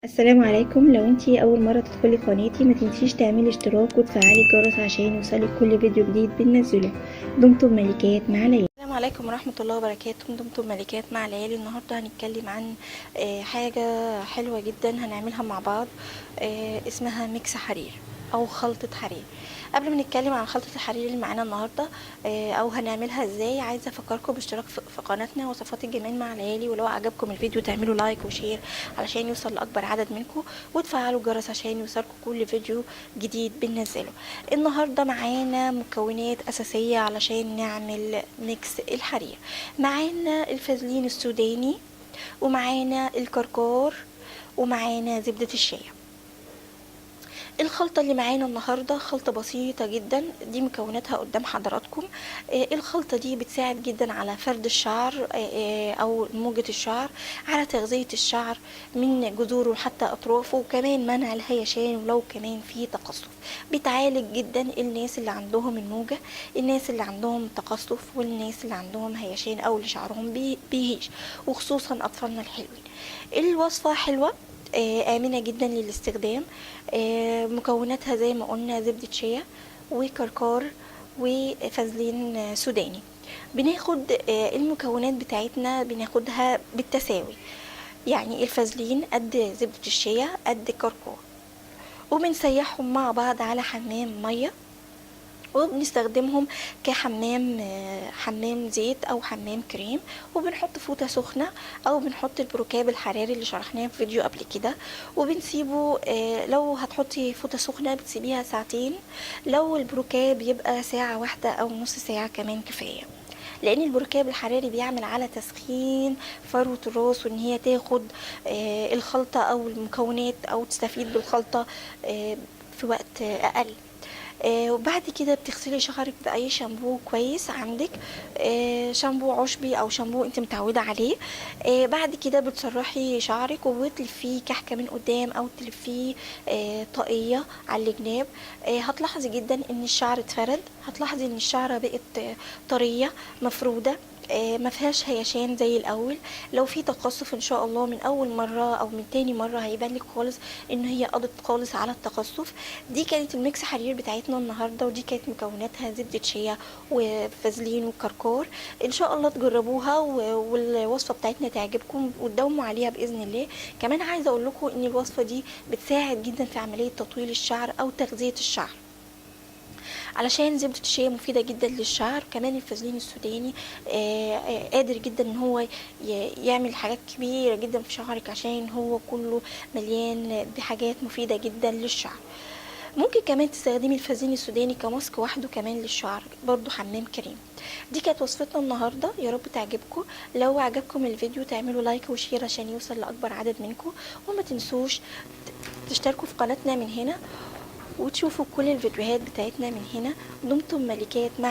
السلام عليكم. لو انتي اول مرة تدخلي قناتي ما تنسيش تعملي اشتراك وتفعلي الجرس عشان يوصلك كل فيديو جديد بننزله. دمتم ملكات مع ليالي. السلام عليكم ورحمة الله وبركاته. دمتم ملكات مع ليالي. النهاردة هنتكلم عن حاجة حلوة جدا هنعملها مع بعض، اسمها ميكس حرير او خلطة حرير. قبل ما نتكلم عن خلطة الحرير اللي معانا النهاردة او هنعملها ازاي، عايزة افكركم باشتراك في قناتنا وصفات الجمال مع ليالي، ولو عجبكم الفيديو تعملوا لايك وشير علشان يوصل لاكبر عدد منكم، وتفعلوا الجرس عشان يوصلكم كل فيديو جديد بننزله. النهاردة معانا مكونات اساسية علشان نعمل ميكس الحرير. معانا الفازلين السوداني، ومعانا الكركور، ومعانا زبدة الشيا. الخلطة اللي معانا النهاردة خلطة بسيطة جدا، دي مكوناتها قدام حضراتكم. الخلطة دي بتساعد جدا على فرد الشعر او موجة الشعر، على تغذية الشعر من جذوره حتى اطرافه، وكمان منع الهيشان، ولو كمان في تقصف. بتعالج جدا الناس اللي عندهم الموجة، الناس اللي عندهم تقصف، والناس اللي عندهم هيشان او اللي شعرهم بيهيش، وخصوصا اطفالنا الحلوين. الوصفة حلوة، آمنة جدا للاستخدام. مكوناتها زي ما قلنا زبدة شيا وكركار وفازلين سوداني. بناخد المكونات بتاعتنا بناخدها بالتساوي، يعني الفازلين قد زبدة الشيا قد كركور، وبنسيحهم مع بعض على حمام مية، وبنستخدمهم حمام زيت او حمام كريم، وبنحط فوطة سخنة او بنحط البروكاب الحراري اللي شرحناه في فيديو قبل كده، وبنسيبه. لو هتحطي فوطة سخنة بتسيبيها ساعتين، لو البروكاب يبقى ساعة واحدة او نص ساعة كمان كفاية، لان البروكاب الحراري بيعمل على تسخين فروة الراس، وان هي تاخد الخلطة او المكونات او تستفيد بالخلطة في وقت اقل. وبعد كده بتغسلي شعرك باي شامبو كويس عندك، شامبو عشبي او شامبو انت متعوده عليه. بعد كده بتسرحي شعرك وبتلفيه كحكه من قدام او تلفيه طاقيه على الجناب. هتلاحظي جدا ان الشعر اتفرد، هتلاحظي ان الشعره بقت طريه مفروده، ما فيهاش هيشان زي الاول. لو في تقصف ان شاء الله من اول مره او من تاني مره هيبان لك خالص ان هي قضت خالص على التقصف. دي كانت الميكس حرير بتاعتنا النهارده، ودي كانت مكوناتها زبده شيا وفازلين وكركور. ان شاء الله تجربوها والوصفه بتاعتنا تعجبكم وتداوموا عليها باذن الله. كمان عايزه اقول لكم ان الوصفه دي بتساعد جدا في عمليه تطويل الشعر او تغذيه الشعر، علشان زبدة الشيا مفيدة جدا للشعر. كمان الفازلين السوداني قادر جدا ان هو يعمل حاجات كبيرة جدا في شعرك، عشان هو كله مليان بحاجات مفيدة جدا للشعر. ممكن كمان تستخدمي الفازلين السوداني كماسك وحده كمان للشعر، برضو حمام كريم. دي كانت وصفتنا النهارده، يا رب تعجبكم. لو عجبكم الفيديو تعملوا لايك وشير عشان يوصل لاكبر عدد منكم، وما تنسوش تشتركوا في قناتنا من هنا وتشوفوا كل الفيديوهات بتاعتنا من هنا. دمتم ملكات مع